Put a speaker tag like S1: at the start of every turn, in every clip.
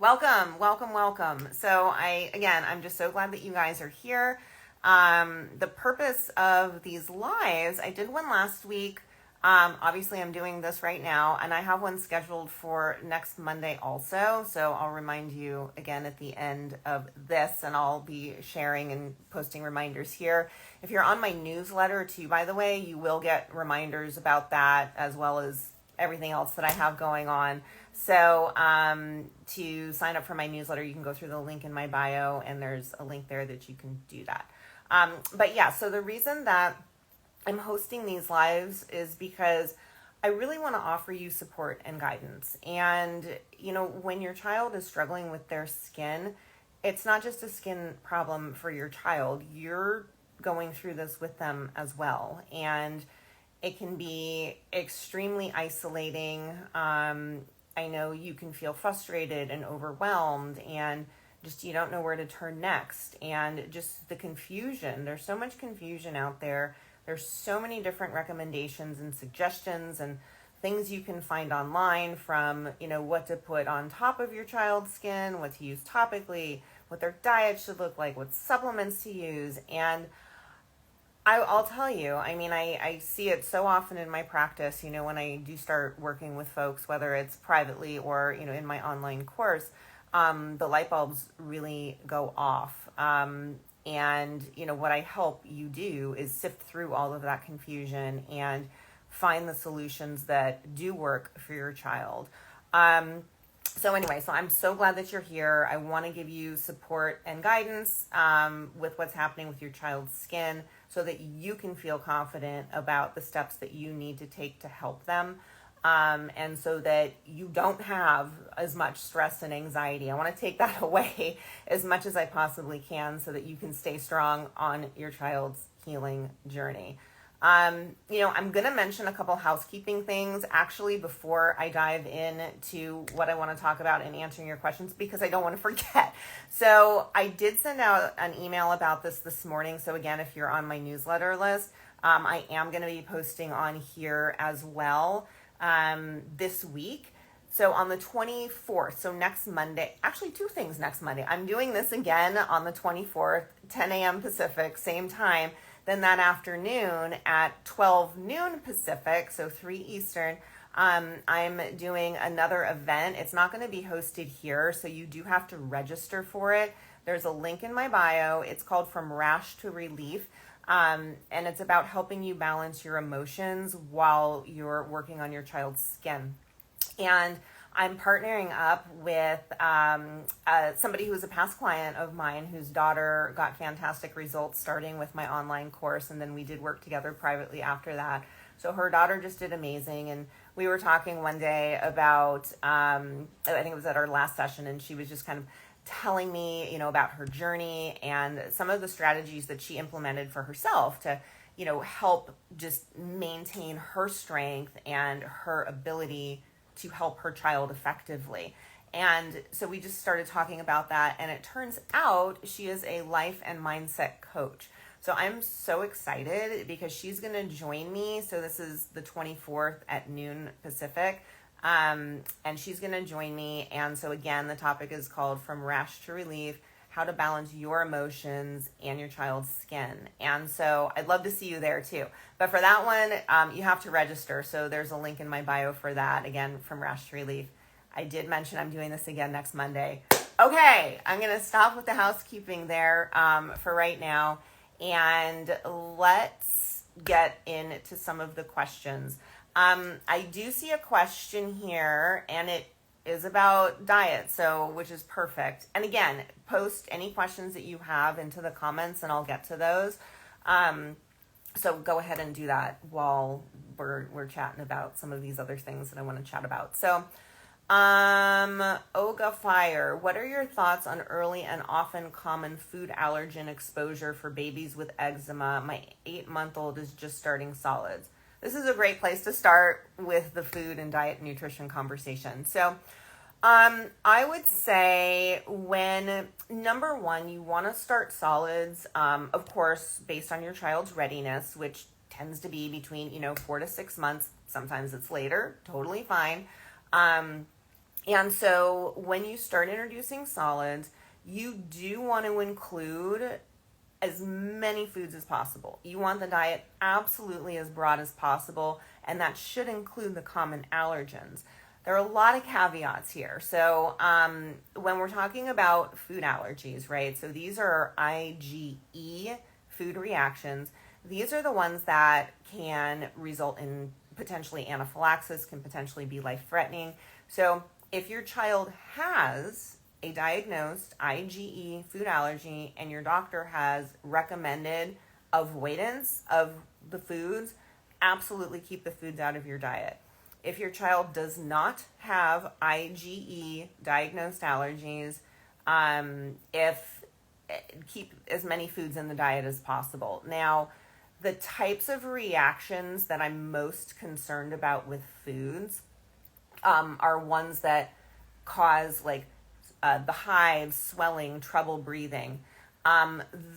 S1: Welcome. So I'm just so glad that you guys are here. The purpose of these lives, I did one last week. Obviously I'm doing this right now, and I have one scheduled for next Monday also. So I'll remind you again at the end of this, and I'll be sharing and posting reminders here. If you're on my newsletter too, by the way, you will get reminders about that as well as everything else that I have going on. So to sign up for my newsletter, you can go through the link in my bio, and there's a link there that you can do that. So the reason that I'm hosting these lives is because I really want to offer you support and guidance. And, when your child is struggling with their skin, it's not just a skin problem for your child. You're going through this with them as well. And it can be extremely isolating. I know you can feel frustrated and overwhelmed, and just you don't know where to turn next. And just the confusion. There's so much confusion out there. There's so many different recommendations and suggestions and things you can find online, from, what to put on top of your child's skin, what to use topically, what their diet should look like, what supplements to use. And I'll tell you, I see it so often in my practice, when I do start working with folks, whether it's privately or, in my online course, the light bulbs really go off. And what I help you do is sift through all of that confusion and find the solutions that do work for your child. So I'm so glad that you're here. I want to give you support and guidance with what's happening with your child's skin, so that you can feel confident about the steps that you need to take to help them. And so that you don't have as much stress and anxiety. I want to take that away as much as I possibly can, so that you can stay strong on your child's healing journey. I'm going to mention a couple housekeeping things actually before I dive into what I want to talk about and answering your questions, because I don't want to forget. So I did send out an email about this morning. So again, if you're on my newsletter list, I am going to be posting on here as well this week. So on the 24th, so next Monday, actually two things next Monday. I'm doing this again on the 24th, 10 a.m. Pacific, same time. Then that afternoon at 12 noon Pacific, so 3 Eastern, I'm doing another event. It's not going to be hosted here, so you do have to register for it. There's a link in my bio. It's called From Rash to Relief, and it's about helping you balance your emotions while you're working on your child's skin. And I'm partnering up with somebody who was a past client of mine, whose daughter got fantastic results starting with my online course, and then we did work together privately after that. So her daughter just did amazing, and we were talking one day about, I think it was at our last session, and she was just kind of telling me, about her journey and some of the strategies that she implemented for herself to, help just maintain her strength and her ability to help her child effectively. And so we just started talking about that, and it turns out she is a life and mindset coach. So I'm so excited because she's going to join me. So this is the 24th at noon Pacific, and she's going to join me. And so again, the topic is called From Rash to Relief: How to Balance Your Emotions and Your Child's Skin. And so I'd love to see you there too. But for that one, you have to register. So there's a link in my bio for that. Again, From Rash to Relief. I did mention I'm doing this again next Monday. Okay, I'm going to stop with the housekeeping there for right now. And let's get into some of the questions. I do see a question here, and it is about diet, so which is perfect. And again, post any questions that you have into the comments, and I'll get to those. So go ahead and do that while we're chatting about some of these other things that I want to chat about. So, Oga Fire, what are your thoughts on early and often common food allergen exposure for babies with eczema? My 8-month-old is just starting solids. This is a great place to start with the food and diet and nutrition conversation. So, I would say number one, you want to start solids, of course, based on your child's readiness, which tends to be between, 4 to 6 months. Sometimes it's later, totally fine. And so when you start introducing solids, you do want to include as many foods as possible. You want the diet absolutely as broad as possible, and that should include the common allergens. There are a lot of caveats here. So when we're talking about food allergies, right? So these are IgE food reactions. These are the ones that can result in potentially anaphylaxis, can potentially be life-threatening. So if your child has a diagnosed IgE food allergy and your doctor has recommended avoidance of the foods, absolutely keep the foods out of your diet. If your child does not have IgE diagnosed allergies, if keep as many foods in the diet as possible. Now, the types of reactions that I'm most concerned about with foods are ones that cause like the hives, swelling, trouble breathing.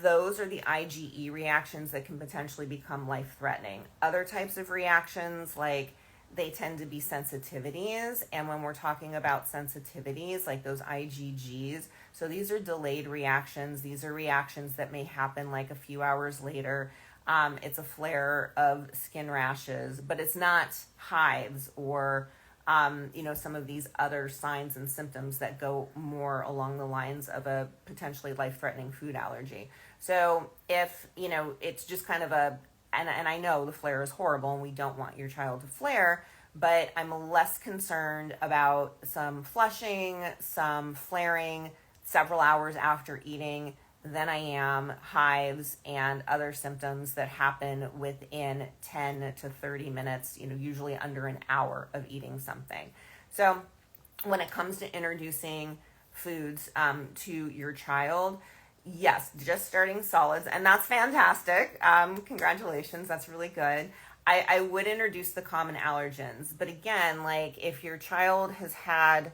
S1: Those are the IgE reactions that can potentially become life-threatening. Other types of reactions, like they tend to be sensitivities. And when we're talking about sensitivities, like those IgGs, so these are delayed reactions. These are reactions that may happen like a few hours later. It's a flare of skin rashes, but it's not hives or some of these other signs and symptoms that go more along the lines of a potentially life-threatening food allergy. So if, it's just kind of and I know the flare is horrible and we don't want your child to flare, but I'm less concerned about some flushing, some flaring several hours after eating than I am hives and other symptoms that happen within 10 to 30 minutes, usually under an hour of eating something. So when it comes to introducing foods to your child, yes, just starting solids, and that's fantastic. Congratulations, that's really good. I would introduce the common allergens, but again, like if your child has had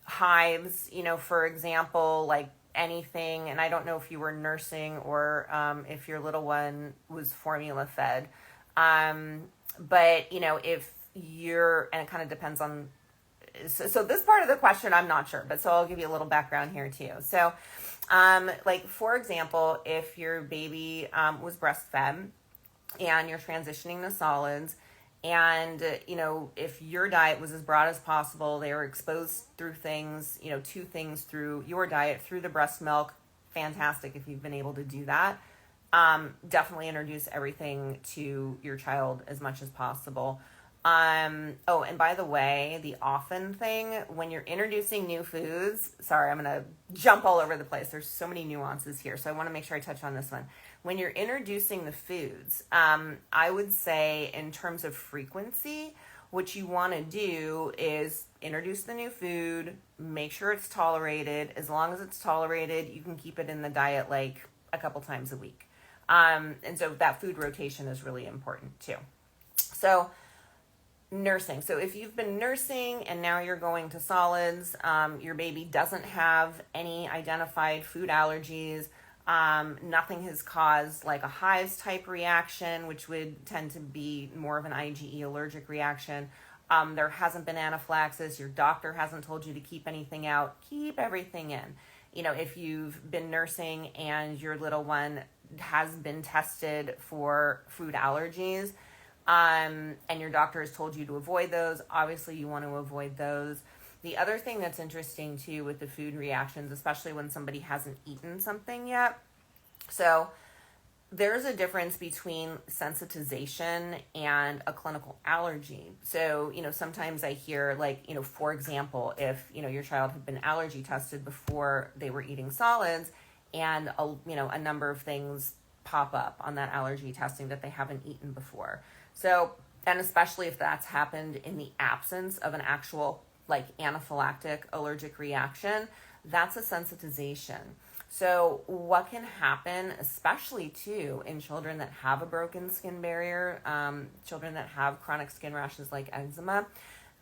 S1: hives, for example, like anything, and I don't know if you were nursing or if your little one was formula fed, but if you're, and it kind of depends on, so this part of the question I'm not sure, but so I'll give you a little background here too. So like for example, if your baby was breastfed and you're transitioning to solids, and if your diet was as broad as possible, they were exposed through things, to things through your diet, through the breast milk, fantastic if you've been able to do that. Definitely introduce everything to your child as much as possible. Oh, and by the way, the often thing, when you're introducing new foods, sorry, I'm going to jump all over the place. There's so many nuances here, so I want to make sure I touch on this one. When you're introducing the foods, I would say in terms of frequency, what you want to do is introduce the new food, make sure it's tolerated. As long as it's tolerated, you can keep it in the diet like a couple times a week. And so that food rotation is really important too. So nursing. So if you've been nursing and now you're going to solids, your baby doesn't have any identified food allergies, nothing has caused like a hives type reaction, which would tend to be more of an IgE allergic reaction. There hasn't been anaphylaxis. Your doctor hasn't told you to keep anything out. Keep everything in. If you've been nursing and your little one has been tested for food allergies, and your doctor has told you to avoid those, obviously you want to avoid those. The other thing that's interesting too with the food reactions, especially when somebody hasn't eaten something yet, so there's a difference between sensitization and a clinical allergy. So, sometimes I hear like, for example, if, your child had been allergy tested before they were eating solids and, a number of things pop up on that allergy testing that they haven't eaten before. So, and especially if that's happened in the absence of an actual like anaphylactic allergic reaction, that's a sensitization. So what can happen, especially too in children that have a broken skin barrier, children that have chronic skin rashes like eczema,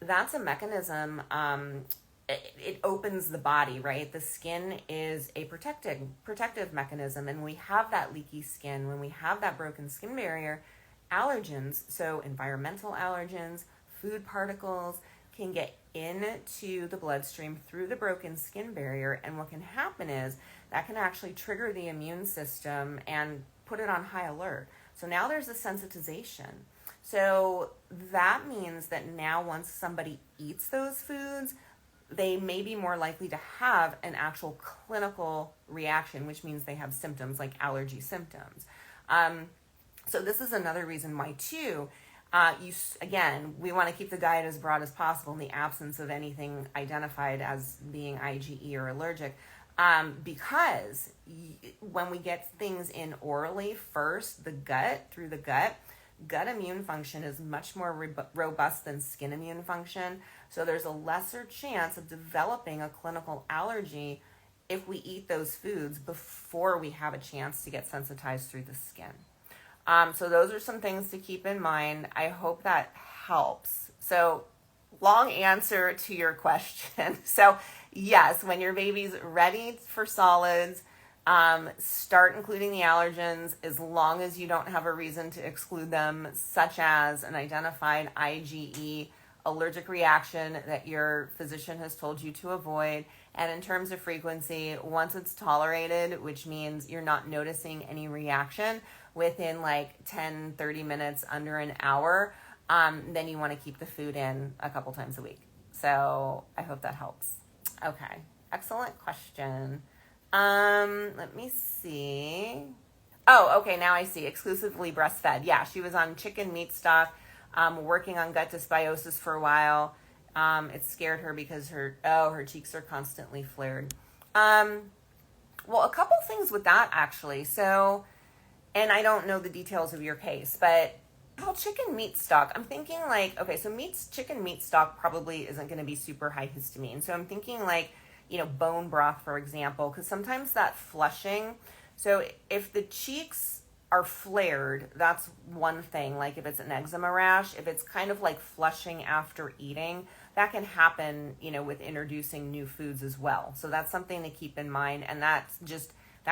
S1: that's a mechanism. It opens the body, right? The skin is a protective mechanism, and we have that leaky skin when we have that broken skin barrier. Allergens, so environmental allergens, food particles, can get into the bloodstream through the broken skin barrier. And what can happen is that can actually trigger the immune system and put it on high alert. So now there's a sensitization. So that means that now once somebody eats those foods, they may be more likely to have an actual clinical reaction, which means they have symptoms like allergy symptoms. So this is another reason why too, again, we want to keep the diet as broad as possible in the absence of anything identified as being IgE or allergic. Because when we get things in orally first, through the gut immune function is much more robust than skin immune function. So there's a lesser chance of developing a clinical allergy if we eat those foods before we have a chance to get sensitized through the skin. So those are some things to keep in mind. I hope that helps. So long answer to your question. So yes, when your baby's ready for solids, start including the allergens as long as you don't have a reason to exclude them, such as an identified IgE allergic reaction that your physician has told you to avoid. And in terms of frequency, once it's tolerated, which means you're not noticing any reaction within like 10, 30 minutes, under an hour, then you want to keep the food in a couple times a week. So I hope that helps. Okay, excellent question. Let me see. Oh, okay, now I see. Exclusively breastfed. Yeah, she was on chicken meat stock, working on gut dysbiosis for a while. It scared her because her cheeks are constantly flared. Well, a couple things with that actually. So, and I don't know the details of your case, but chicken meat stock, I'm thinking like, okay, so chicken meat stock probably isn't going to be super high histamine. So I'm thinking like, bone broth, for example, because sometimes that flushing. So if the cheeks are flared, that's one thing. Like if it's an eczema rash, if it's kind of like flushing after eating, that can happen, with introducing new foods as well. So that's something to keep in mind. And that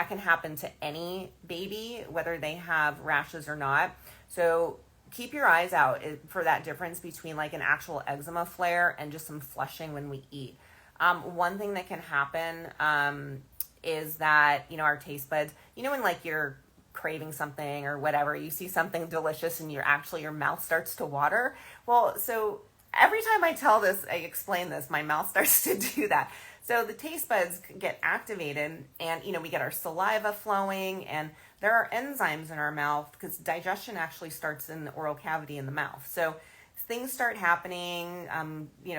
S1: can happen to any baby, whether they have rashes or not. So keep your eyes out for that difference between like an actual eczema flare and just some flushing when we eat. One thing that can happen is that, our taste buds, when like you're craving something or whatever, you see something delicious and your mouth starts to water. Well, so every time I explain this, my mouth starts to do that. So the taste buds get activated and, we get our saliva flowing, and there are enzymes in our mouth because digestion actually starts in the oral cavity in the mouth. So things start happening,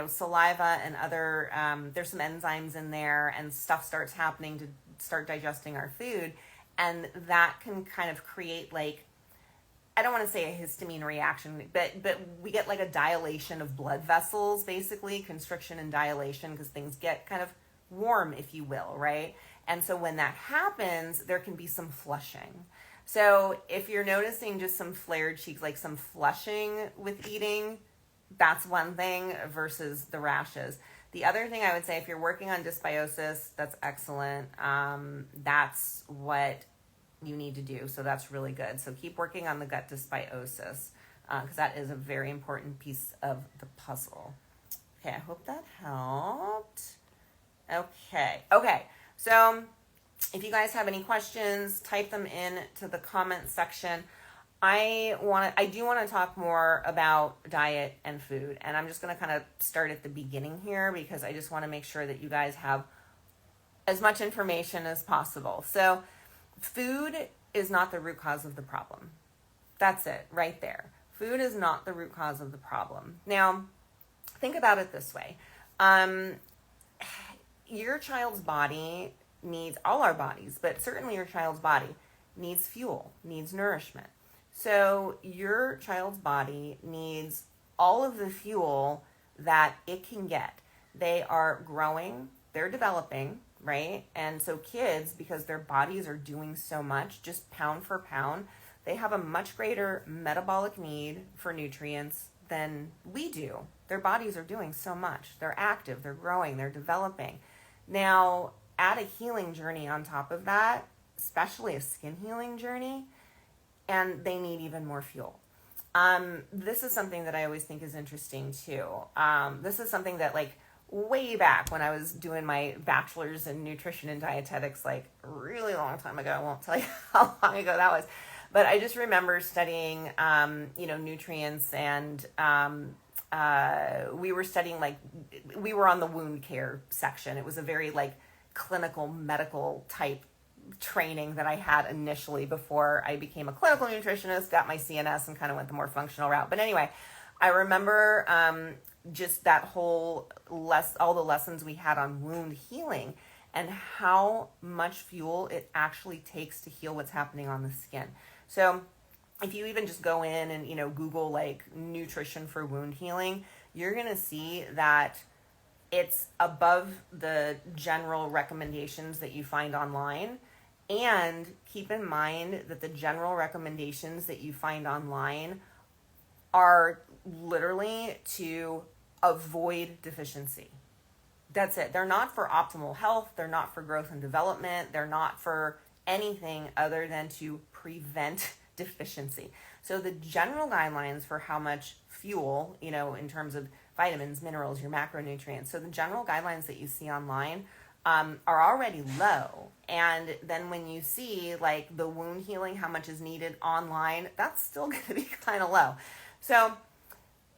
S1: saliva and other, there's some enzymes in there, and stuff starts happening to start digesting our food. And that can kind of create like, I don't want to say a histamine reaction, but we get like a dilation of blood vessels, basically constriction and dilation, because things get kind of warm, if you will, right? And so when that happens, there can be some flushing. So if you're noticing just some flared cheeks, like some flushing with eating, that's one thing versus the rashes. The other thing I would say, if you're working on dysbiosis, that's excellent. That's what you need to do. So that's really good. So keep working on the gut dysbiosis because that is a very important piece of the puzzle. Okay, I hope that helped. Okay. So if you guys have any questions, type them in to the comment section. I do want to talk more about diet and food, and I'm just going to kind of start at the beginning here because I just want to make sure that you guys have as much information as possible. So food is not the root cause of the problem. That's it right there. Food is not the root cause of the problem. Now, think about it this way. Your child's body needs, all our bodies, but certainly your child's body needs fuel, needs nourishment. So your child's body needs all of the fuel that it can get. They are growing, they're developing, right? And so kids, because their bodies are doing so much, just pound for pound, they have a much greater metabolic need for nutrients than we do. Their bodies are doing so much. They're active, they're growing, they're developing. Now, add a healing journey on top of that, especially a skin healing journey, and they need even more fuel. This is something that I always think is interesting too. This is something that like way back when I was doing my bachelor's in nutrition and dietetics, like a really long time ago. I won't tell you how long ago that was, but I just remember studying, nutrients and, we were studying like, we were on the wound care section. It was a very like clinical medical type training that I had initially before I became a clinical nutritionist, got my CNS, and kind of went the more functional route. But anyway, I remember just that whole all the lessons we had on wound healing and how much fuel it actually takes to heal what's happening on the skin. So if you even just go in and, Google like nutrition for wound healing, you're going to see that it's above the general recommendations that you find online. And keep in mind that the general recommendations that you find online are literally to avoid deficiency. That's it. They're not for optimal health. They're not for growth and development. They're not for anything other than to prevent deficiency. So the general guidelines for how much fuel, in terms of vitamins, minerals, your macronutrients. So the general guidelines that you see online are already low. And then when you see like the wound healing, how much is needed online, that's still going to be kind of low. So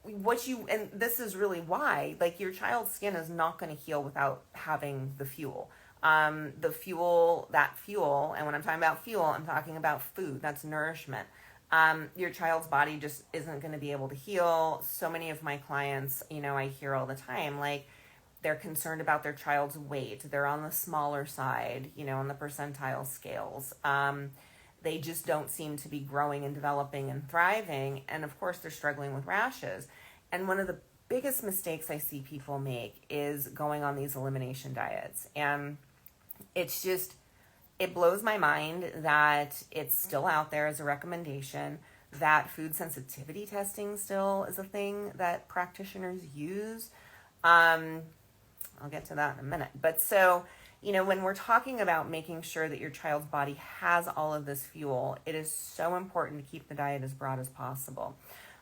S1: and this is really why, like your child's skin is not going to heal without having the fuel. And when I'm talking about fuel, I'm talking about food, that's nourishment. Your child's body just isn't going to be able to heal. So many of my clients, I hear all the time, like, they're concerned about their child's weight. They're on the smaller side, on the percentile scales. They just don't seem to be growing and developing and thriving. And of course, they're struggling with rashes. And one of the biggest mistakes I see people make is going on these elimination diets. And it's just, it blows my mind that it's still out there as a recommendation, that food sensitivity testing still is a thing that practitioners use. I'll get to that in a minute. But so, when we're talking about making sure that your child's body has all of this fuel, it is so important to keep the diet as broad as possible,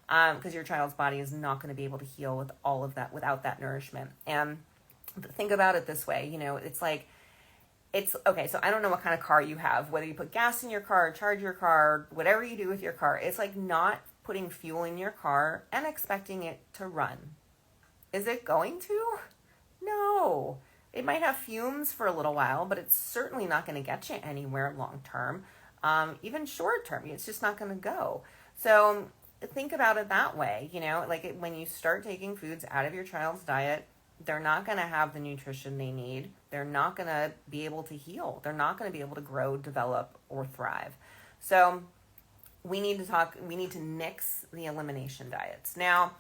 S1: because your child's body is not going to be able to heal with all of that without that nourishment. And think about it this way, it's okay. So I don't know what kind of car you have, whether you put gas in your car, charge your car, whatever you do with your car. It's like not putting fuel in your car and expecting it to run. Is it going to? No. It might have fumes for a little while, but it's certainly not going to get you anywhere long term. Even short term, it's just not going to go. So think about it that way. When you start taking foods out of your child's diet, they're not going to have the nutrition they need. They're not going to be able to heal. They're not going to be able to grow, develop, or thrive. So we need to nix the elimination diets. Now,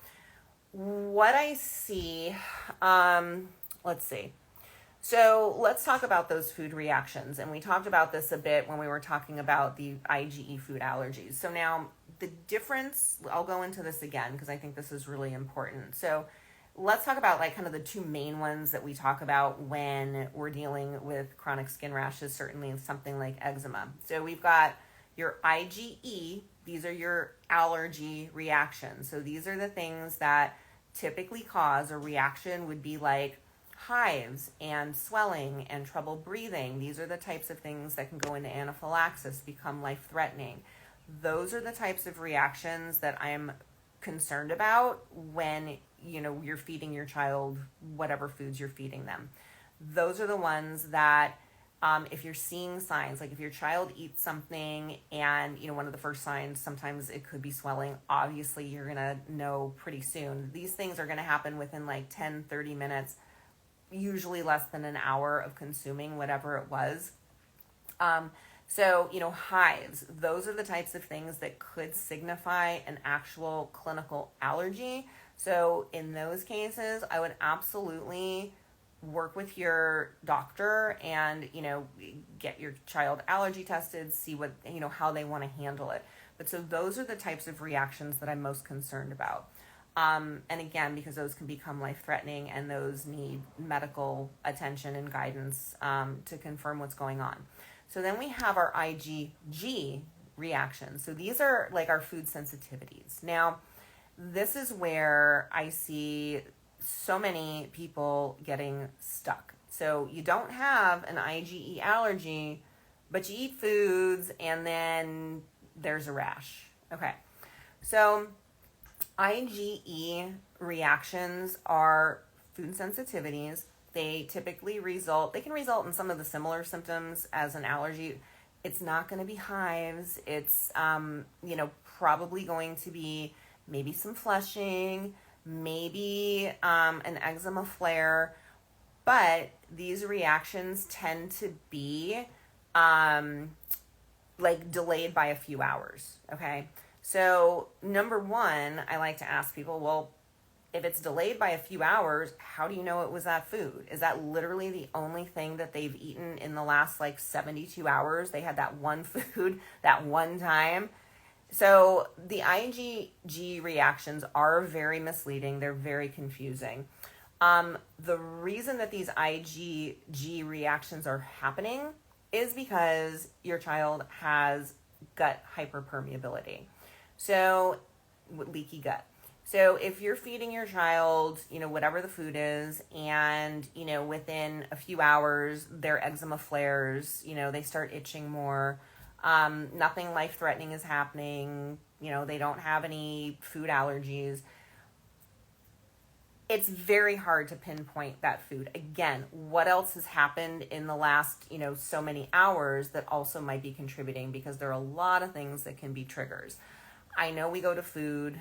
S1: what I see, let's see. So let's talk about those food reactions. And we talked about this a bit when we were talking about the IgE food allergies. So now the difference, I'll go into this again because I think this is really important. So let's talk about like kind of the two main ones that we talk about when we're dealing with chronic skin rashes, certainly something like eczema. So we've got your IgE. These are your allergy reactions. So these are the things that typically cause a reaction, would be like hives and swelling and trouble breathing. These are the types of things that can go into anaphylaxis, become life-threatening. Those are the types of reactions that I'm concerned about when, you're feeding your child whatever foods you're feeding them. Those are the ones that if you're seeing signs, like if your child eats something and, one of the first signs, sometimes it could be swelling, obviously you're going to know pretty soon. These things are going to happen within like 10, 30 minutes, usually less than an hour of consuming whatever it was. So, hives, those are the types of things that could signify an actual clinical allergy. So in those cases, I would absolutely work with your doctor and, get your child allergy tested, see what, how they want to handle it. But so those are the types of reactions that I'm most concerned about. And again, because those can become life-threatening and those need medical attention and guidance to confirm what's going on. So then we have our IgG reactions. So these are like our food sensitivities. Now, this is where I see so many people getting stuck. So you don't have an IgE allergy, but you eat foods and then there's a rash. Okay. So IgE reactions are food sensitivities. They typically they can result in some of the similar symptoms as an allergy. It's not going to be hives. It's, probably going to be maybe some flushing, maybe an eczema flare, but these reactions tend to be like delayed by a few hours, okay? So number one, I like to ask people, well, if it's delayed by a few hours, how do you know it was that food? Is that literally the only thing that they've eaten in the last like 72 hours? They had that one food that one time. So the IgG reactions are very misleading. They're very confusing. The reason that these IgG reactions are happening is because your child has gut hyperpermeability. So leaky gut. So if you're feeding your child, whatever the food is, and, within a few hours, their eczema flares, they start itching more, nothing life-threatening is happening, they don't have any food allergies, it's very hard to pinpoint that food. Again, what else has happened in the last, so many hours that also might be contributing, because there are a lot of things that can be triggers. I know we go to food,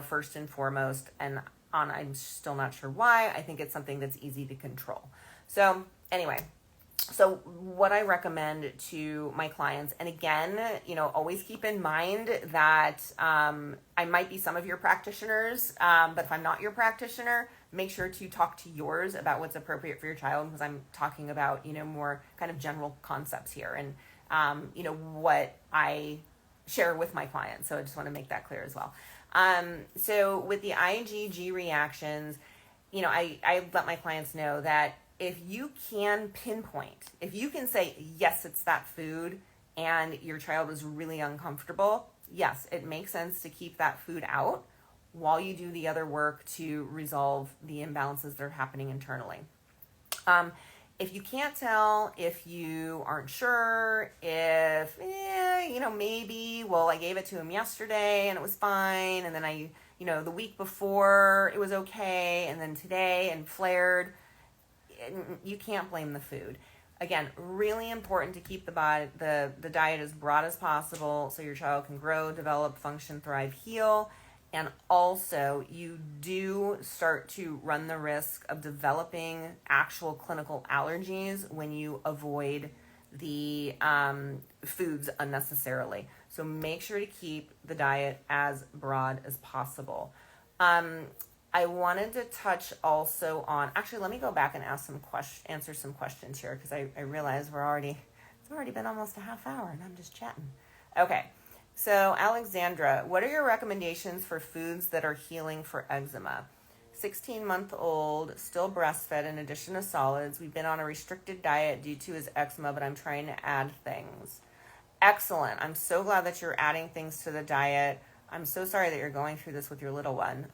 S1: first and foremost, and I'm still not sure why. I think it's something that's easy to control. So anyway, so what I recommend to my clients, and again, always keep in mind that I might be some of your practitioners, but if I'm not your practitioner, make sure to talk to yours about what's appropriate for your child, because I'm talking about, more kind of general concepts here, and, what I share with my clients. So I just want to make that clear as well. So with the IgG reactions, I let my clients know that if you can pinpoint, if you can say, yes, it's that food, and your child is really uncomfortable, yes, it makes sense to keep that food out while you do the other work to resolve the imbalances that are happening internally. If you can't tell, if you aren't sure, if, maybe, well, I gave it to him yesterday and it was fine, and then the week before it was okay, and then today and flared, you can't blame the food. Again, really important to keep the diet as broad as possible so your child can grow, develop, function, thrive, heal. And also, you do start to run the risk of developing actual clinical allergies when you avoid the foods unnecessarily. So make sure to keep the diet as broad as possible. I wanted to touch also on, actually, let me go back and answer some questions here, because I realize it's already been almost a half hour and I'm just chatting. Okay. So Alexandra, what are your recommendations for foods that are healing for eczema? 16-month-old, still breastfed in addition to solids. We've been on a restricted diet due to his eczema, but I'm trying to add things. Excellent. I'm so glad that you're adding things to the diet. I'm so sorry that you're going through this with your little one.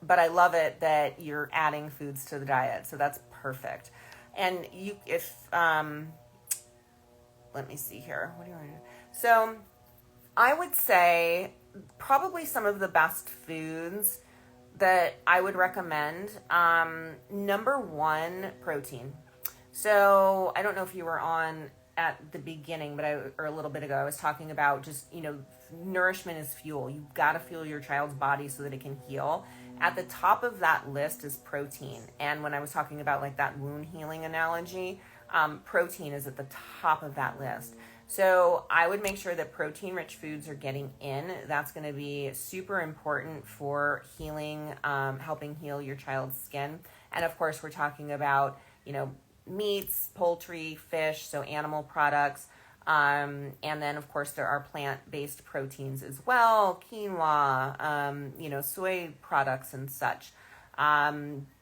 S1: But I love it that you're adding foods to the diet. So that's perfect. And let me see here. What do you want to do? So I would say probably some of the best foods that I would recommend. Number one, protein. So I don't know if you were on at the beginning, or a little bit ago, I was talking about just, nourishment is fuel. You've got to fuel your child's body so that it can heal. At the top of that list is protein. And when I was talking about like that wound healing analogy, protein is at the top of that list. So I would make sure that protein-rich foods are getting in. That's going to be super important for healing, helping heal your child's skin. And of course, we're talking about, meats, poultry, fish, so animal products. And then, of course, there are plant-based proteins as well, quinoa, soy products and such,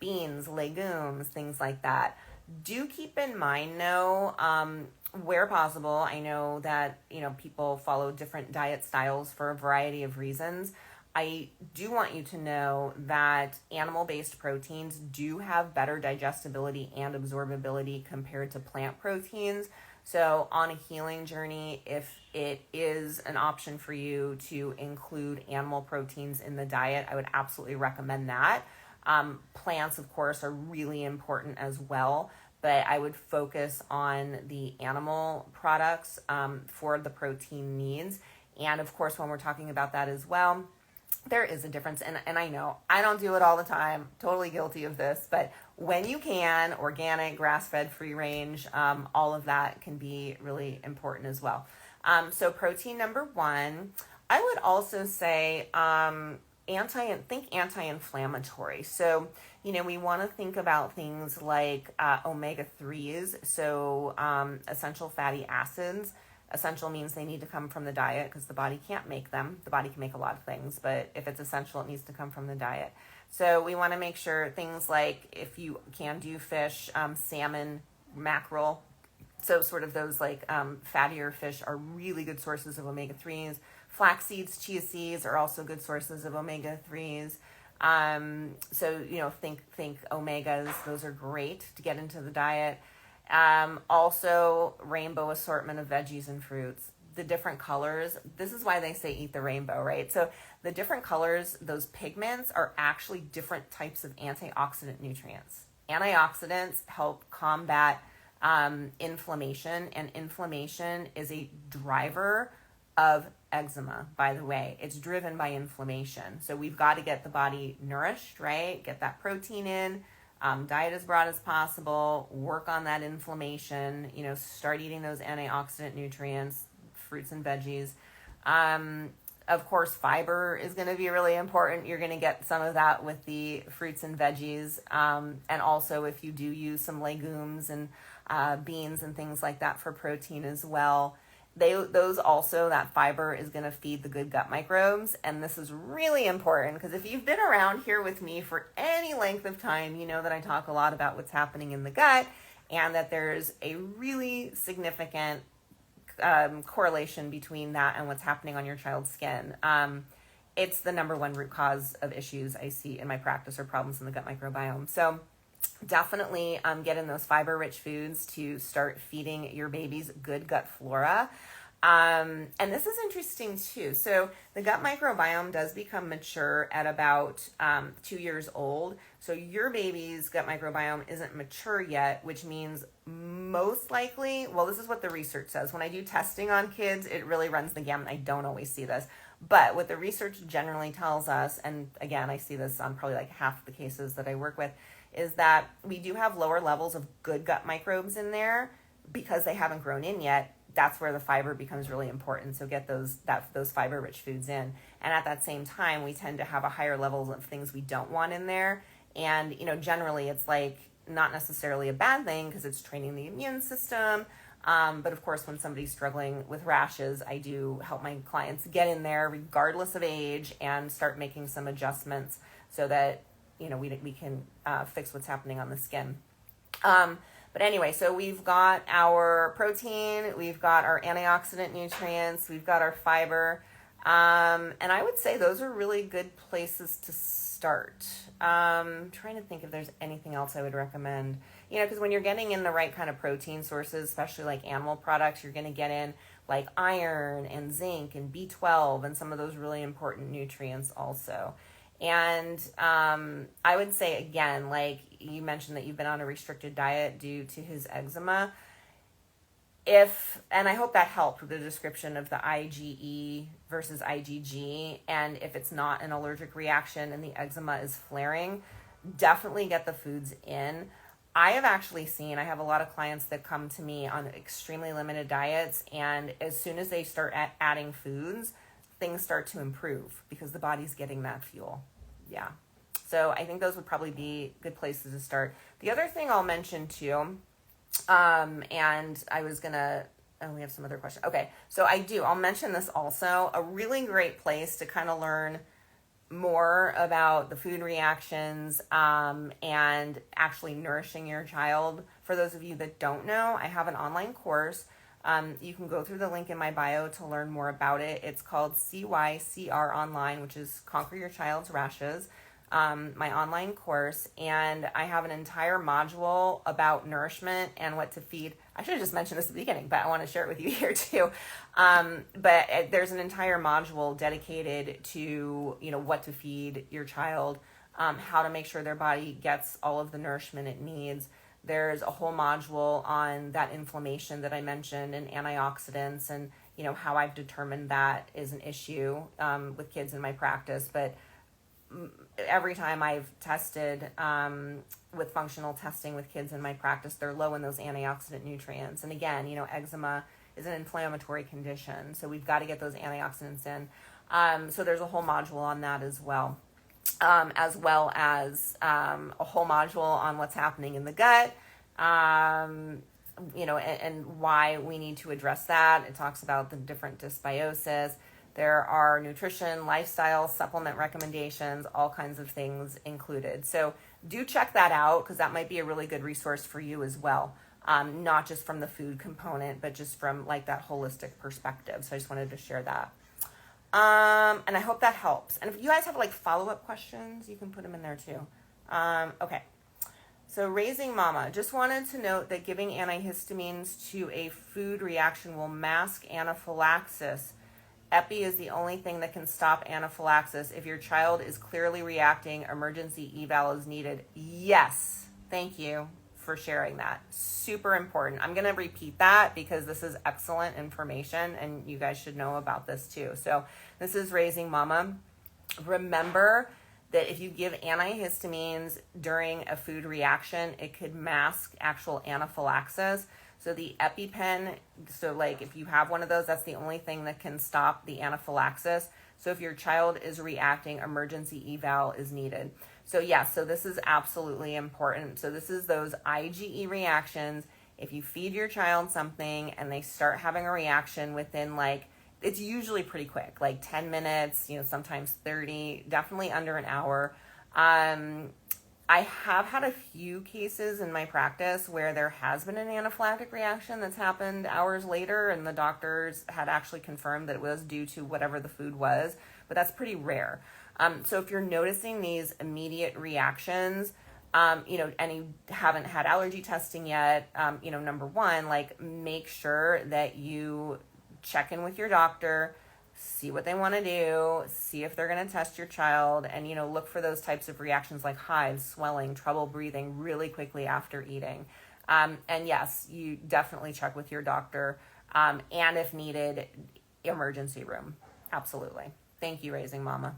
S1: beans, legumes, things like that. Do keep in mind, though, where possible, I know that, people follow different diet styles for a variety of reasons. I do want you to know that animal-based proteins do have better digestibility and absorbability compared to plant proteins. So on a healing journey, if it is an option for you to include animal proteins in the diet, I would absolutely recommend that. Plants, of course, are really important as well, but I would focus on the animal products for the protein needs. And of course, when we're talking about that as well, there is a difference. And I know I don't do it all the time, totally guilty of this, but when you can, organic, grass-fed, free range, all of that can be really important as well. So protein number one, I would also say anti-inflammatory. So, we want to think about things like omega-3s, so essential fatty acids. Essential means they need to come from the diet because the body can't make them. The body can make a lot of things, but if it's essential, it needs to come from the diet. So we want to make sure things like, if you can do fish, salmon, mackerel, so sort of those like fattier fish are really good sources of omega-3s. Flax seeds, chia seeds are also good sources of omega-3s. So, think omegas. Those are great to get into the diet. Also, rainbow assortment of veggies and fruits. The different colors, this is why they say eat the rainbow, right? So the different colors, those pigments are actually different types of antioxidant nutrients. Antioxidants help combat inflammation, and inflammation is a driver of eczema, by the way. It's driven by inflammation. So we've got to get the body nourished, right? Get that protein in, diet as broad as possible, work on that inflammation, start eating those antioxidant nutrients, fruits and veggies. Of course, fiber is going to be really important. You're going to get some of that with the fruits and veggies. And also if you do use some legumes and beans and things like that for protein as well, those also, that fiber is going to feed the good gut microbes. And this is really important because if you've been around here with me for any length of time, you know that I talk a lot about what's happening in the gut and that there's a really significant correlation between that and what's happening on your child's skin. It's the number one root cause of issues I see in my practice or problems in the gut microbiome. So definitely get in those fiber-rich foods to start feeding your baby's good gut flora. And this is interesting too. So the gut microbiome does become mature at about 2 years old. So your baby's gut microbiome isn't mature yet, which means most likely, well, this is what the research says. When I do testing on kids, it really runs the gamut. I don't always see this. But what the research generally tells us, and again, I see this on probably like half the cases that I work with, is that we do have lower levels of good gut microbes in there because they haven't grown in yet. That's where the fiber becomes really important. So get those fiber-rich foods in. And at that same time, we tend to have a higher level of things we don't want in there. And, generally it's like not necessarily a bad thing because it's training the immune system. But of course, when somebody's struggling with rashes, I do help my clients get in there regardless of age and start making some adjustments so that, we can fix what's happening on the skin. But anyway, so we've got our protein, we've got our antioxidant nutrients, we've got our fiber. And I would say those are really good places to start. Trying to think if there's anything else I would recommend. Because when you're getting in the right kind of protein sources, especially like animal products, you're going to get in like iron and zinc and B12 and some of those really important nutrients also. And I would say, again, like you mentioned that you've been on a restricted diet due to his eczema. And I hope that helped with the description of the IgE versus IgG. And if it's not an allergic reaction and the eczema is flaring, definitely get the foods in. I have actually seen, I have a lot of clients that come to me on extremely limited diets. And as soon as they start adding foods, things start to improve because the body's getting that fuel. Yeah. So I think those would probably be good places to start. The other thing I'll mention too, and I was gonna, we have some other questions. Okay. So I'll mention this also, a really great place to kind of learn more about the food reactions and actually nourishing your child, for those of you that don't know, I have an online course. You can go through the link in my bio to learn more about it. It's called CYCR Online, which is Conquer Your Child's Rashes, my online course. And I have an entire module about nourishment and what to feed. I should have just mentioned this at the beginning, but I want to share it with you here too. There's an entire module dedicated to, what to feed your child, how to make sure their body gets all of the nourishment it needs. There's a whole module on that inflammation that I mentioned and antioxidants and, how I've determined that is an issue with kids in my practice. But every time I've tested with functional testing with kids in my practice, they're low in those antioxidant nutrients. And again, eczema is an inflammatory condition, so we've got to get those antioxidants in. So there's a whole module on that as well as a whole module on what's happening in the gut, and why we need to address that. It talks about the different dysbiosis. There are nutrition, lifestyle, supplement recommendations, all kinds of things included. So do check that out, because that might be a really good resource for you as well. Not just from the food component, but just from like that holistic perspective. So I just wanted to share that. And I hope that helps. And if you guys have like follow-up questions, you can put them in there too. Okay. So Raising Mama, just wanted to note that giving antihistamines to a food reaction will mask anaphylaxis. Epi is the only thing that can stop anaphylaxis. If your child is clearly reacting, emergency eval is needed. Yes. Thank you for sharing that. Super important. I'm going to repeat that because this is excellent information and you guys should know about this too. So this is Raising Mama. Remember that if you give antihistamines during a food reaction, it could mask actual anaphylaxis. So the EpiPen, so like if you have one of those, that's the only thing that can stop the anaphylaxis. So if your child is reacting, emergency eval is needed. So so this is absolutely important. So this is those IgE reactions. If you feed your child something and they start having a reaction within it's usually pretty quick, like 10 minutes, sometimes 30, definitely under an hour. I have had a few cases in my practice where there has been an anaphylactic reaction that's happened hours later, and the doctors had actually confirmed that it was due to whatever the food was, but that's pretty rare. So if you're noticing these immediate reactions, and you haven't had allergy testing yet, number one, make sure that you check in with your doctor, see what they want to do, see if they're going to test your child, and, look for those types of reactions like hives, swelling, trouble breathing really quickly after eating. And yes, you definitely check with your doctor, and if needed, emergency room. Absolutely. Thank you, Raising Mama.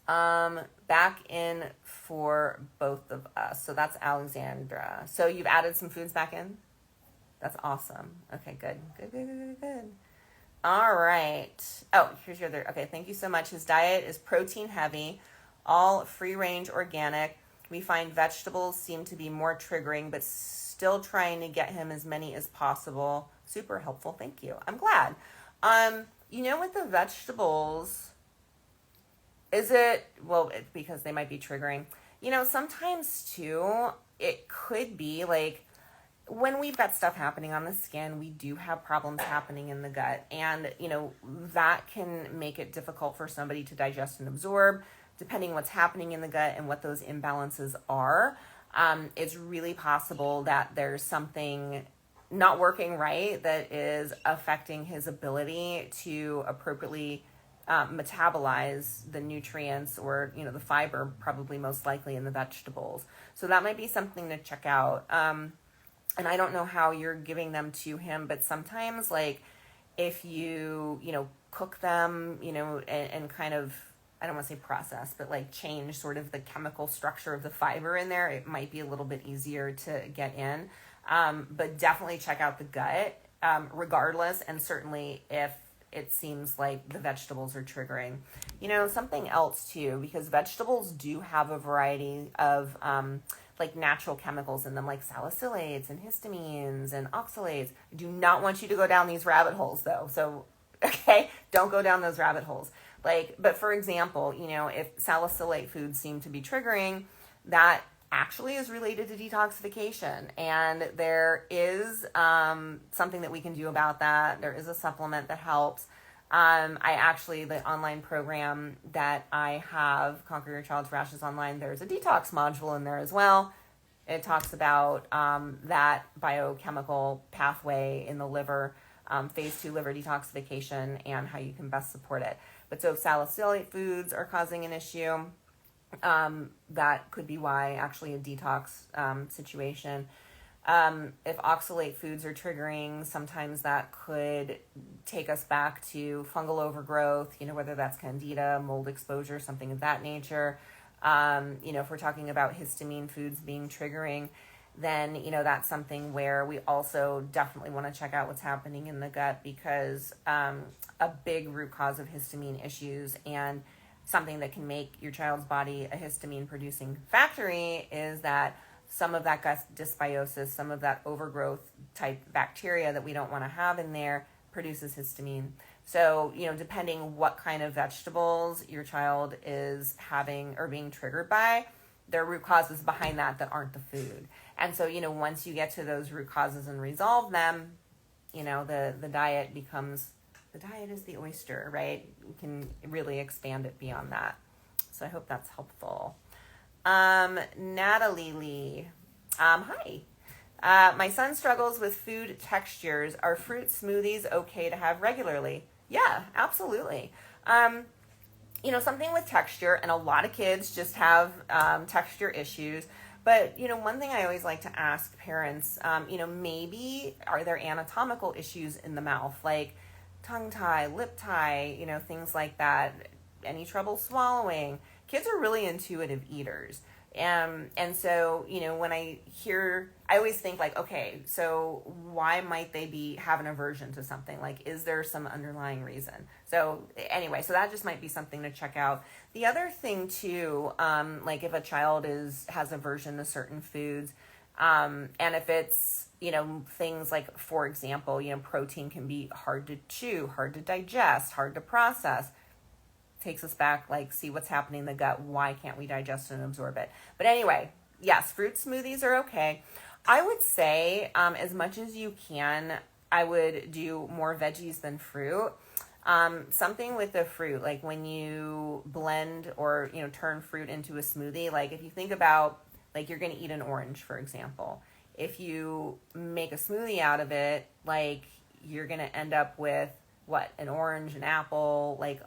S1: Back in for both of us. So that's Alexandra. So you've added some foods back in? That's awesome. Okay, good. Good. All right. Oh, here's your other. Okay, thank you so much. His diet is protein heavy, all free range organic. We find vegetables seem to be more triggering, but still trying to get him as many as possible. Super helpful. Thank you. I'm glad. With the vegetables, because they might be triggering. Sometimes too, it could be when we've got stuff happening on the skin, we do have problems happening in the gut. And, that can make it difficult for somebody to digest and absorb, depending what's happening in the gut and what those imbalances are. It's really possible that there's something not working right that is affecting his ability to appropriately metabolize the nutrients or, the fiber, probably most likely in the vegetables. So that might be something to check out. And I don't know how you're giving them to him, but sometimes if you, cook them, and kind of, I don't want to say process, but change sort of the chemical structure of the fiber in there, it might be a little bit easier to get in. But definitely check out the gut, regardless. And certainly if it seems like the vegetables are triggering, something else too, because vegetables do have a variety of, natural chemicals in them, like salicylates and histamines and oxalates. I do not want you to go down these rabbit holes though. So, okay, don't go down those rabbit holes. Like, but for example, if salicylate foods seem to be triggering, that actually is related to detoxification. And there is something that we can do about that. There is a supplement that helps. The online program that I have, Conquer Your Child's Rashes Online, there's a detox module in there as well. It talks about that biochemical pathway in the liver, phase 2 liver detoxification, and how you can best support it. But so if salicylate foods are causing an issue, that could be why, actually a detox situation. If oxalate foods are triggering, sometimes that could take us back to fungal overgrowth, whether that's candida, mold exposure, something of that nature. If we're talking about histamine foods being triggering, then, that's something where we also definitely want to check out what's happening in the gut, because a big root cause of histamine issues and something that can make your child's body a histamine producing factory is that some of that gut dysbiosis, some of that overgrowth type bacteria that we don't want to have in there produces histamine. So, depending what kind of vegetables your child is having or being triggered by, there are root causes behind that aren't the food. And so, once you get to those root causes and resolve them, the diet becomes, the diet is the oyster, right? We can really expand it beyond that. So I hope that's helpful. Natalie Lee. Hi. My son struggles with food textures. Are fruit smoothies okay to have regularly? Yeah, absolutely. Something with texture, and a lot of kids just have texture issues. But, one thing I always like to ask parents, maybe are there anatomical issues in the mouth, like tongue tie, lip tie, things like that. Any trouble swallowing? Kids are really intuitive eaters. And so, when I always think like, okay, so why might they have an aversion to something? Like, is there some underlying reason? So anyway, so that just might be something to check out. The other thing too, like if a child has aversion to certain foods, and if it's, things like, for example, protein can be hard to chew, hard to digest, hard to process. Takes us back, like, see what's happening in the gut. Why can't we digest and absorb it? But anyway, yes, fruit smoothies are okay. I would say, as much as you can, I would do more veggies than fruit. Something with the fruit, like when you blend or, turn fruit into a smoothie, like if you think about, like you're going to eat an orange, for example. If you make a smoothie out of it, like you're going to end up with an orange, an apple, like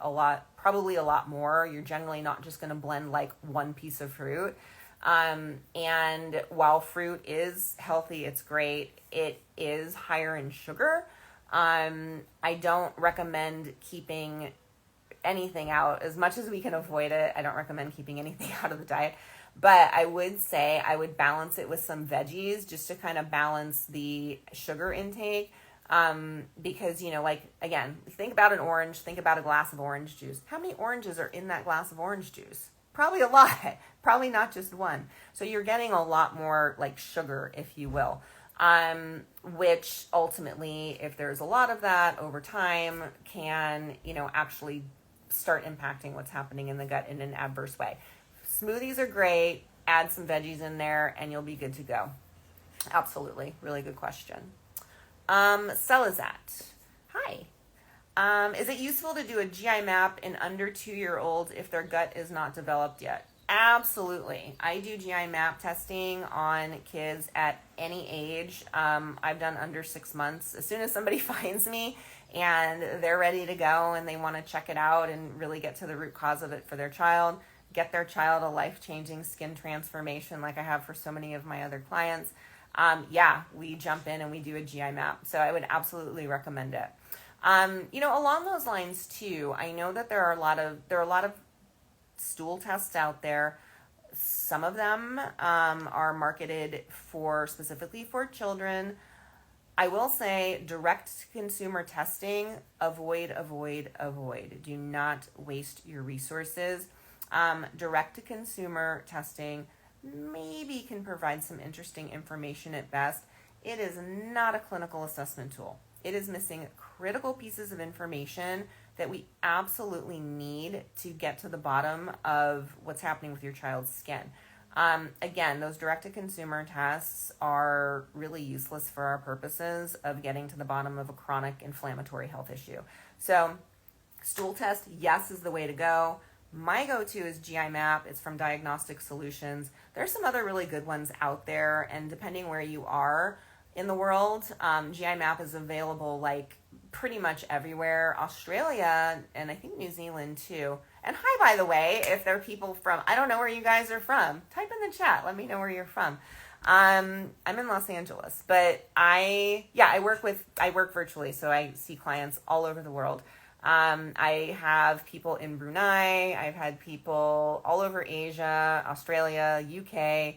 S1: probably a lot more. You're generally not just going to blend like one piece of fruit. And while fruit is healthy, it's great, it is higher in sugar. I don't recommend keeping anything out as much as we can avoid it. I don't recommend keeping anything out of the diet, but I would say I would balance it with some veggies just to kind of balance the sugar intake. Because, again, think about an orange, think about a glass of orange juice. How many oranges are in that glass of orange juice? Probably a lot, probably not just one. So you're getting a lot more like sugar, if you will, which ultimately, if there's a lot of that over time, can, actually start impacting what's happening in the gut in an adverse way. Smoothies are great. Add some veggies in there and you'll be good to go. Absolutely. Really good question. Celizat. Hi. Is it useful to do a GI map in under 2-year-olds if their gut is not developed yet? Absolutely. I do GI map testing on kids at any age. I've done under 6 months. As soon as somebody finds me and they're ready to go and they want to check it out and really get to the root cause of it for their child, get their child a life-changing skin transformation like I have for so many of my other clients, we jump in and we do a GI map. So I would absolutely recommend it. Along those lines too, I know that there are a lot of stool tests out there. Some of them are marketed specifically for children. I will say direct consumer testing, avoid. Do not waste your resources. Direct to consumer testing maybe can provide some interesting information at best. It is not a clinical assessment tool. It is missing critical pieces of information that we absolutely need to get to the bottom of what's happening with your child's skin. Again, those direct-to-consumer tests are really useless for our purposes of getting to the bottom of a chronic inflammatory health issue. So stool test, yes, is the way to go. My go-to is GI Map. It's from Diagnostic Solutions. There's some other really good ones out there, and depending where you are in the world, GI Map is available like pretty much everywhere. Australia, and I think New Zealand too. And hi, by the way, if there are people from, I don't know where you guys are from, type in the chat. Let me know where you're from. I'm in Los Angeles, but I work virtually, so I see clients all over the world. I have people in Brunei. I've had people all over Asia, Australia, UK.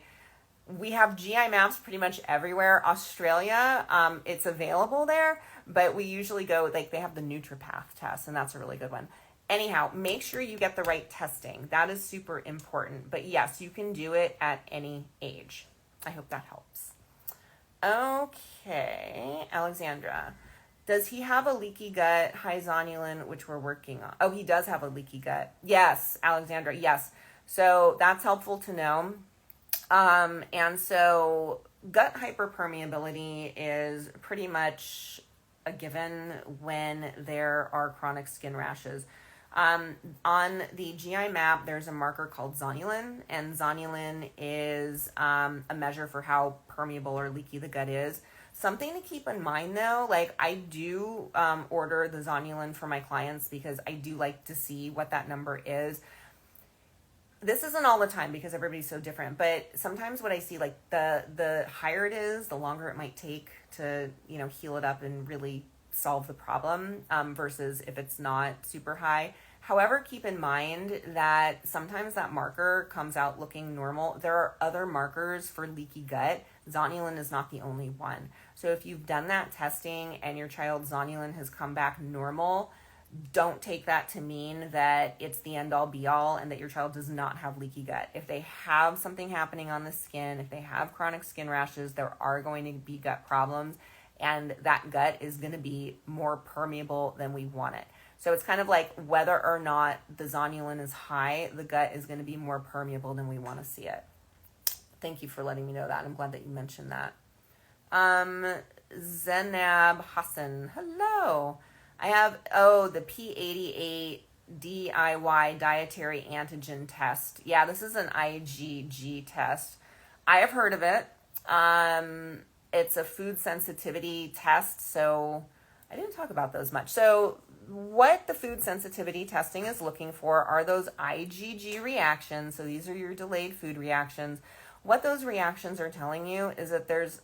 S1: We have GI Maps pretty much everywhere. Australia, it's available there, but we usually go, like, they have the NutriPath test, and that's a really good one. Anyhow, make sure you get the right testing. That is super important. But yes, you can do it at any age. I hope that helps. Okay, Alexandra. Does he have a leaky gut, high zonulin, which we're working on? Oh, he does have a leaky gut. Yes, Alexandra, yes. So that's helpful to know. And so gut hyperpermeability is pretty much a given when there are chronic skin rashes. On the GI Map, there's a marker called zonulin, and zonulin is a measure for how permeable or leaky the gut is. Something to keep in mind though, like I do order the zonulin for my clients because I do like to see what that number is. This isn't all the time because everybody's so different, but sometimes what I see, like the higher it is, the longer it might take to, heal it up and really solve the problem versus if it's not super high. However, keep in mind that sometimes that marker comes out looking normal. There are other markers for leaky gut. Zonulin is not the only one. So if you've done that testing and your child's zonulin has come back normal, don't take that to mean that it's the end all be all and that your child does not have leaky gut. If they have something happening on the skin, if they have chronic skin rashes, there are going to be gut problems, and that gut is going to be more permeable than we want it. So it's kind of like whether or not the zonulin is high, the gut is going to be more permeable than we want to see it. Thank you for letting me know that. I'm glad that you mentioned that. Zenab Hassan, hello. I have, the P88 DIY dietary antigen test. Yeah, this is an IgG test. I have heard of it. It's a food sensitivity test, so I didn't talk about those much. So what the food sensitivity testing is looking for are those IgG reactions. So these are your delayed food reactions. What those reactions are telling you is that there's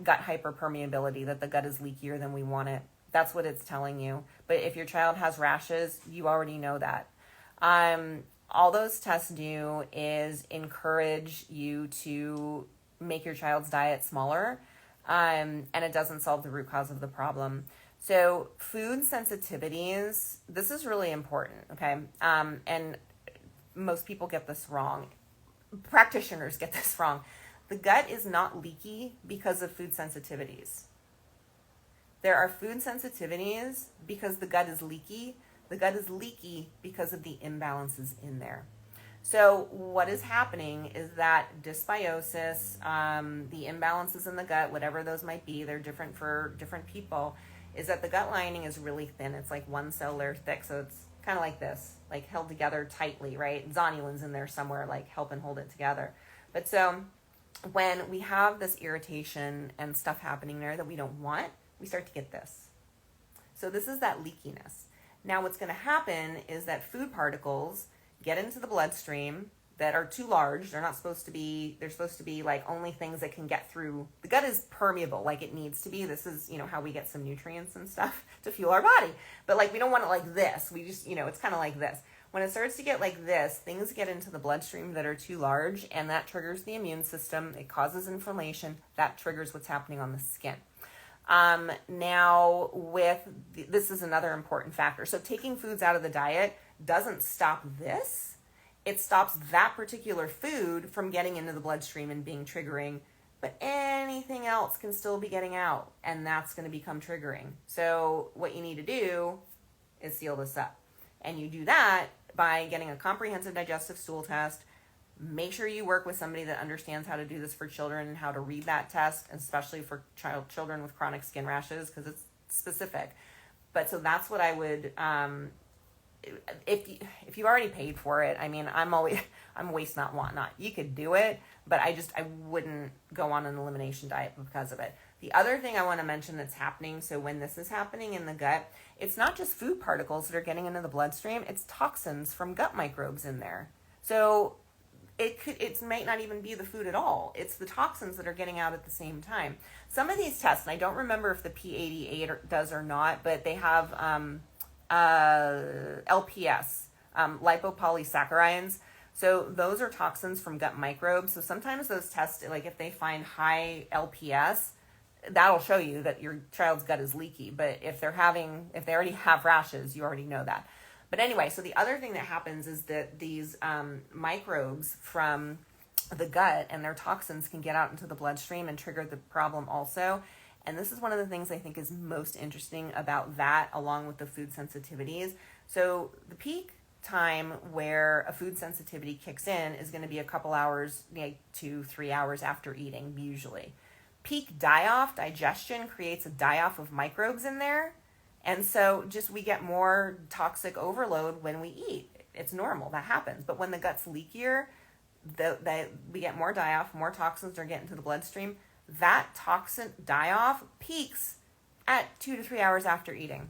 S1: gut hyperpermeability, that the gut is leakier than we want it. That's what it's telling you. But if your child has rashes, you already know that. All those tests do is encourage you to make your child's diet smaller, and it doesn't solve the root cause of the problem. So food sensitivities, this is really important, okay? And most people get this wrong. Practitioners get this wrong. The gut is not leaky because of food sensitivities. There are food sensitivities because the gut is leaky. The gut is leaky because of the imbalances in there. So what is happening is that dysbiosis, the imbalances in the gut, whatever those might be, they're different for different people, is that the gut lining is really thin. It's like one cell layer thick. So it's kind of like this, like held together tightly, right? Zonulin's in there somewhere, like helping hold it together. But so when we have this irritation and stuff happening there that we don't want, we start to get this. So this is that leakiness. Now what's going to happen is that food particles get into the bloodstream that are too large. They're supposed to be like only things that can get through. The gut is permeable like it needs to be. This is, how we get some nutrients and stuff to fuel our body. But like we don't want it like this. We just, it's kind of like this. When it starts to get like this, things get into the bloodstream that are too large, and that triggers the immune system. It causes inflammation. That triggers what's happening on the skin. Now this is another important factor. So taking foods out of the diet doesn't stop this. It stops that particular food from getting into the bloodstream and being triggering, but anything else can still be getting out, and that's going to become triggering. So what you need to do is seal this up. And you do that by getting a comprehensive digestive stool test. Make sure you work with somebody that understands how to do this for children and how to read that test, especially for children with chronic skin rashes, because it's specific. But so that's what I would, if you already paid for it, I mean, I'm waste not, want not. You could do it, but I wouldn't go on an elimination diet because of it. The other thing I want to mention that's happening, so when this is happening in the gut, it's not just food particles that are getting into the bloodstream, it's toxins from gut microbes in there. So it might not even be the food at all. It's the toxins that are getting out at the same time. Some of these tests, and I don't remember if the P88 does or not, but they have LPS, lipopolysaccharides. So those are toxins from gut microbes. So sometimes those tests, like if they find high LPS, that'll show you that your child's gut is leaky. But if they already have rashes, you already know that. But anyway, so the other thing that happens is that these microbes from the gut and their toxins can get out into the bloodstream and trigger the problem also. And this is one of the things I think is most interesting about that, along with the food sensitivities. So the peak time where a food sensitivity kicks in is going to be a couple hours, 2-3 hours after eating, usually. Peak die-off, digestion creates a die-off of microbes in there. And so we get more toxic overload when we eat. It's normal, that happens. But when the gut's leakier, we get more die-off, more toxins are getting to the bloodstream. That toxin die-off peaks at 2 to 3 hours after eating.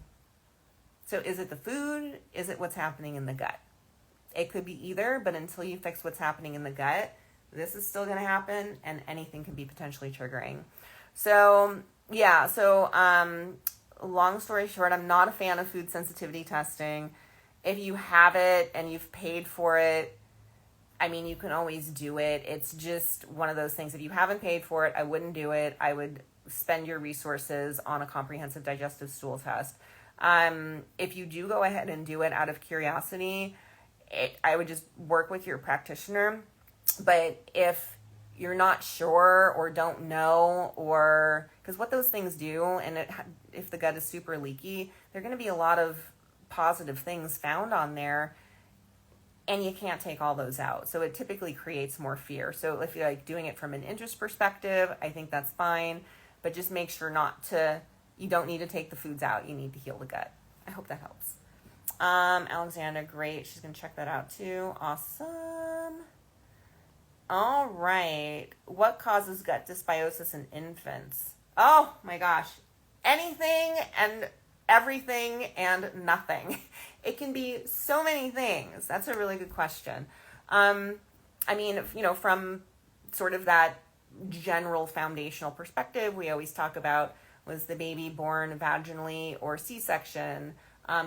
S1: So is it the food? Is it what's happening in the gut? It could be either, but until you fix what's happening in the gut, this is still going to happen, and anything can be potentially triggering. So, yeah, long story short, I'm not a fan of food sensitivity testing. If you have it and you've paid for it, I mean, you can always do it. It's just one of those things. If you haven't paid for it, I wouldn't do it. I would spend your resources on a comprehensive digestive stool test. If you do go ahead and do it out of curiosity, I would just work with your practitioner. But if you're not sure or don't know, or because what those things do, and if the gut is super leaky, there are going to be a lot of positive things found on there, and you can't take all those out. So it typically creates more fear. So if you're doing it from an interest perspective, I think that's fine, but just make sure you don't need to take the foods out. You need to heal the gut. I hope that helps. Alexandra, great. She's going to check that out too. Awesome. All right. What causes gut dysbiosis in infants? Oh my gosh. Anything and everything and nothing. It can be so many things. That's a really good question. I mean, from sort of that general foundational perspective, we always talk about, was the baby born vaginally or C-section?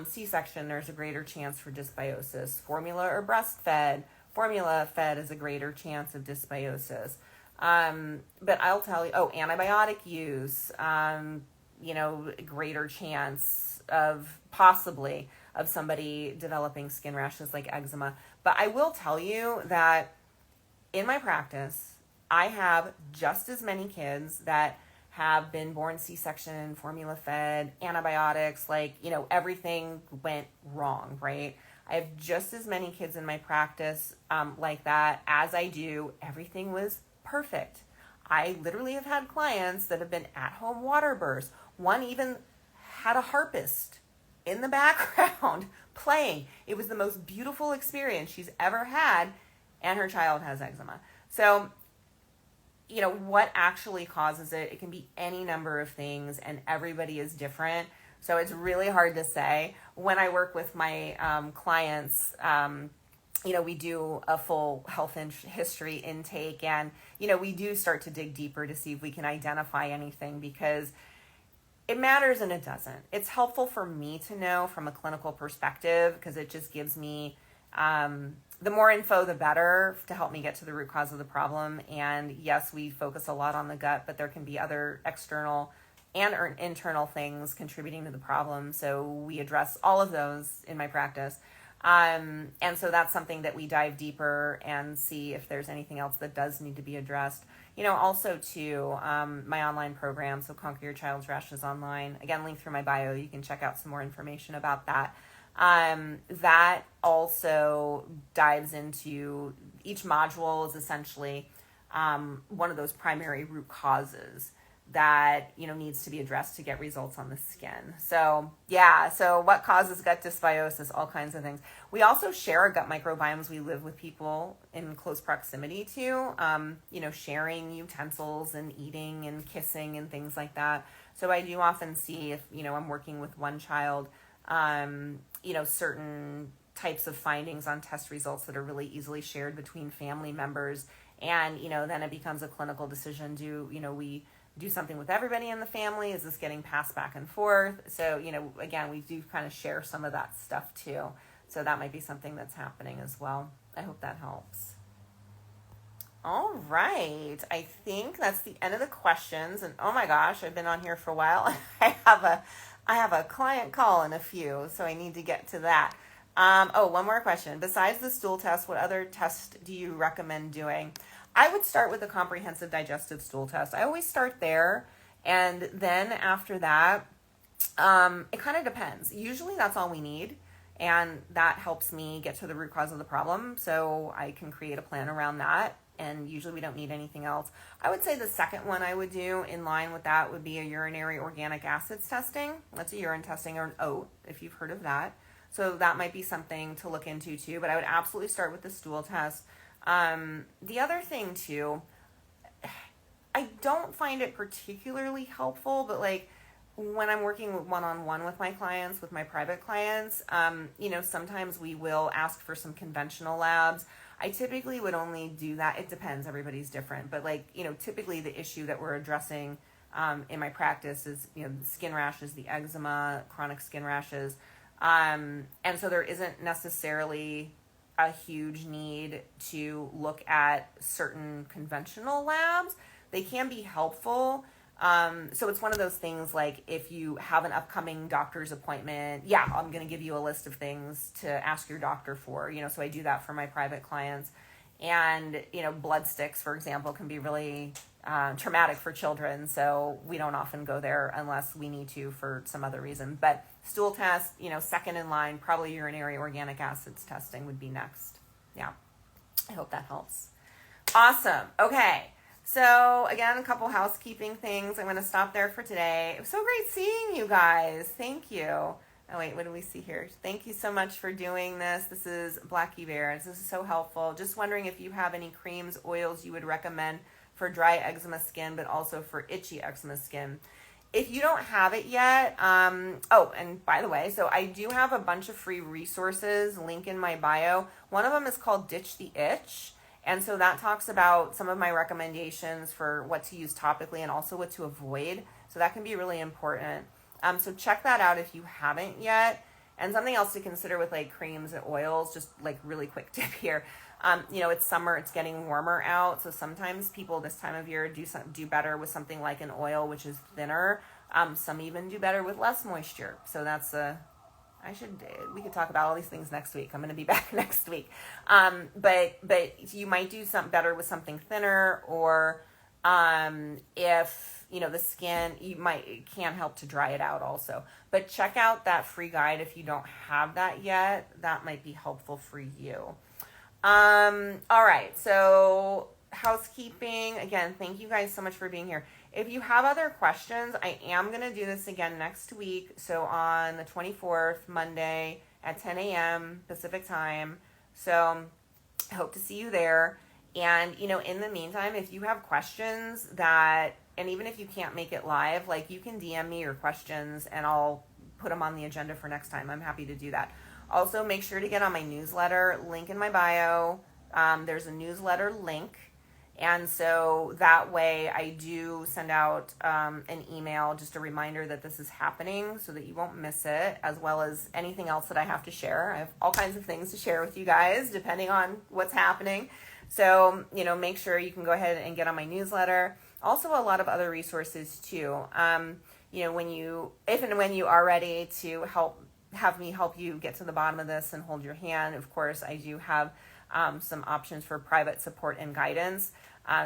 S1: C-section, there's a greater chance for dysbiosis. Formula or breastfed? Formula fed is a greater chance of dysbiosis. But I'll tell you, antibiotic use, greater chance of possibly of somebody developing skin rashes like eczema. But I will tell you that in my practice, I have just as many kids that have been born C-section, formula fed, antibiotics, everything went wrong, right? I have just as many kids in my practice like that as I do. Everything was perfect. I literally have had clients that have been at-home water births. One even had a harpist in the background playing. It was the most beautiful experience she's ever had, and her child has eczema. So, what actually causes it? It can be any number of things, and everybody is different. So it's really hard to say. When I work with my clients, we do a full health history intake, and, we do start to dig deeper to see if we can identify anything, because it matters and it doesn't. It's helpful for me to know from a clinical perspective, because it just gives me, the more info, the better, to help me get to the root cause of the problem. And yes, we focus a lot on the gut, but there can be other external and internal things contributing to the problem. So we address all of those in my practice. And so that's something that we dive deeper and see if there's anything else that does need to be addressed. Also too, my online program, so Conquer Your Child's Rashes Online, again, link through my bio. You can check out some more information about that. That also dives into, each module is essentially one of those primary root causes that needs to be addressed to get results on the skin. So yeah, so what causes gut dysbiosis, all kinds of things. We also share our gut microbiomes. We live with people in close proximity to, sharing utensils and eating and kissing and things like that. So I do often see, if I'm working with one child, certain types of findings on test results that are really easily shared between family members. And, then it becomes a clinical decision. Do we do something with everybody in the family? Is this getting passed back and forth? So, again, we do kind of share some of that stuff too. So that might be something that's happening as well. I hope that helps. All right. I think that's the end of the questions. And oh my gosh, I've been on here for a while. I have a client call in a few, so I need to get to that. One more question. Besides the stool test, what other test do you recommend doing? I would start with a comprehensive digestive stool test. I always start there. And then after that, it kind of depends. Usually that's all we need. And that helps me get to the root cause of the problem. So I can create a plan around that. And usually we don't need anything else. I would say the second one I would do in line with that would be a urinary organic acids testing. That's a urine testing, or an OAT, if you've heard of that. So that might be something to look into too. But I would absolutely start with the stool test. The other thing too, I don't find it particularly helpful, but like when I'm working one-on-one with my clients, with my private clients, sometimes we will ask for some conventional labs. I typically would only do that. It depends. Everybody's different. But typically the issue that we're addressing in my practice is, the skin rashes, the eczema, chronic skin rashes. And so there isn't necessarily a huge need to look at certain conventional labs. They can be helpful. So it's one of those things, like if you have an upcoming doctor's appointment, I'm going to give you a list of things to ask your doctor for, so I do that for my private clients. And, blood sticks, for example, can be really traumatic for children. So we don't often go there unless we need to for some other reason. But stool test, second in line, probably urinary organic acids testing would be next. Yeah. I hope that helps. Awesome. Okay. So again, a couple housekeeping things. I'm going to stop there for today. It was so great seeing you guys. Thank you. Oh wait, what do we see here? Thank you so much for doing this. This is Blackie Bears. This is so helpful. Just wondering if you have any creams, oils you would recommend for dry eczema skin, but also for itchy eczema skin. If you don't have it yet, and by the way, so I do have a bunch of free resources, link in my bio. One of them is called Ditch the Itch. And so that talks about some of my recommendations for what to use topically and also what to avoid. So that can be really important. So check that out if you haven't yet. And something else to consider with like creams and oils, just like really quick tip here. It's summer, it's getting warmer out. So sometimes people this time of year do better with something like an oil, which is thinner. Some even do better with less moisture. So that's we could talk about all these things next week. I'm going to be back next week. But you might do something better with something thinner, or if the skin, it can help to dry it out also. But check out that free guide if you don't have that yet. That might be helpful for you. All right. So housekeeping, again, thank you guys so much for being here. If you have other questions, I am going to do this again next week. So on the 24th, Monday at 10 a.m. Pacific time. So I hope to see you there. And, in the meantime, if you have questions and even if you can't make it live, like you can DM me your questions and I'll put them on the agenda for next time. I'm happy to do that. Also, make sure to get on my newsletter, link in my bio. There's a newsletter link. And so that way I do send out an email, just a reminder that this is happening so that you won't miss it, as well as anything else that I have to share. I have all kinds of things to share with you guys depending on what's happening. So, make sure you can go ahead and get on my newsletter. Also, a lot of other resources too. If and when you are ready to have me help you get to the bottom of this and hold your hand, of course, I do have some options for private support and guidance.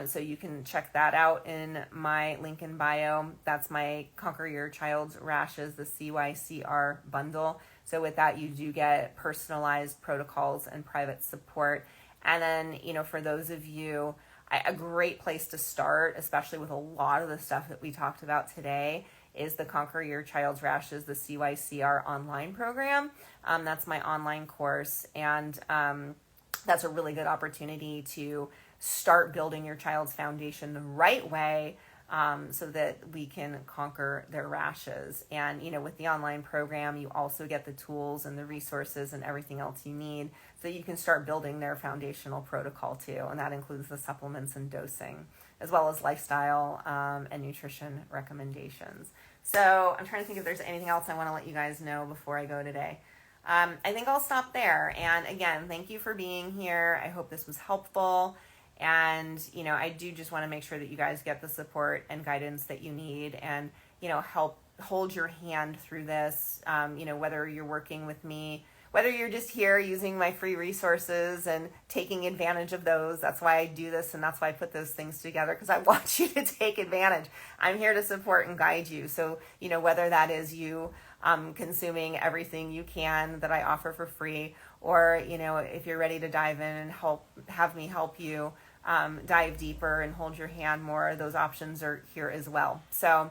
S1: So you can check that out in my link in bio. That's my Conquer Your Child's Rashes, the CYCR bundle. So with that, you do get personalized protocols and private support. And then, for those of you, a great place to start, especially with a lot of the stuff that we talked about today, is the Conquer Your Child's Rashes, the CYCR online program. That's my online course. And that's a really good opportunity to start building your child's foundation the right way, so that we can conquer their rashes. And, with the online program, you also get the tools and the resources and everything else you need so that you can start building their foundational protocol too. And that includes the supplements and dosing, as well as lifestyle and nutrition recommendations. So I'm trying to think if there's anything else I want to let you guys know before I go today. I think I'll stop there. And again, thank you for being here. I hope this was helpful. And, I do just want to make sure that you guys get the support and guidance that you need and, help hold your hand through this, whether you're working with me, whether you're just here using my free resources and taking advantage of those. That's why I do this, and that's why I put those things together, because I want you to take advantage. I'm here to support and guide you. So, whether that is you consuming everything you can that I offer for free, or, if you're ready to dive in and have me help you dive deeper and hold your hand more, those options are here as well. So,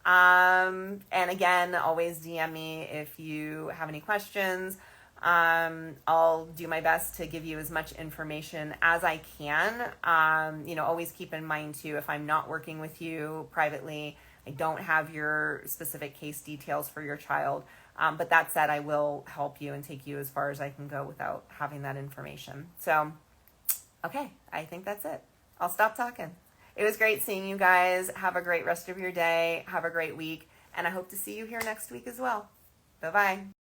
S1: and again, always DM me if you have any questions. I'll do my best to give you as much information as I can. Always keep in mind too, if I'm not working with you privately, I don't have your specific case details for your child. But that said, I will help you and take you as far as I can go without having that information. So, okay, I think that's it. I'll stop talking. It was great seeing you guys. Have a great rest of your day. Have a great week. And I hope to see you here next week as well. Bye-bye.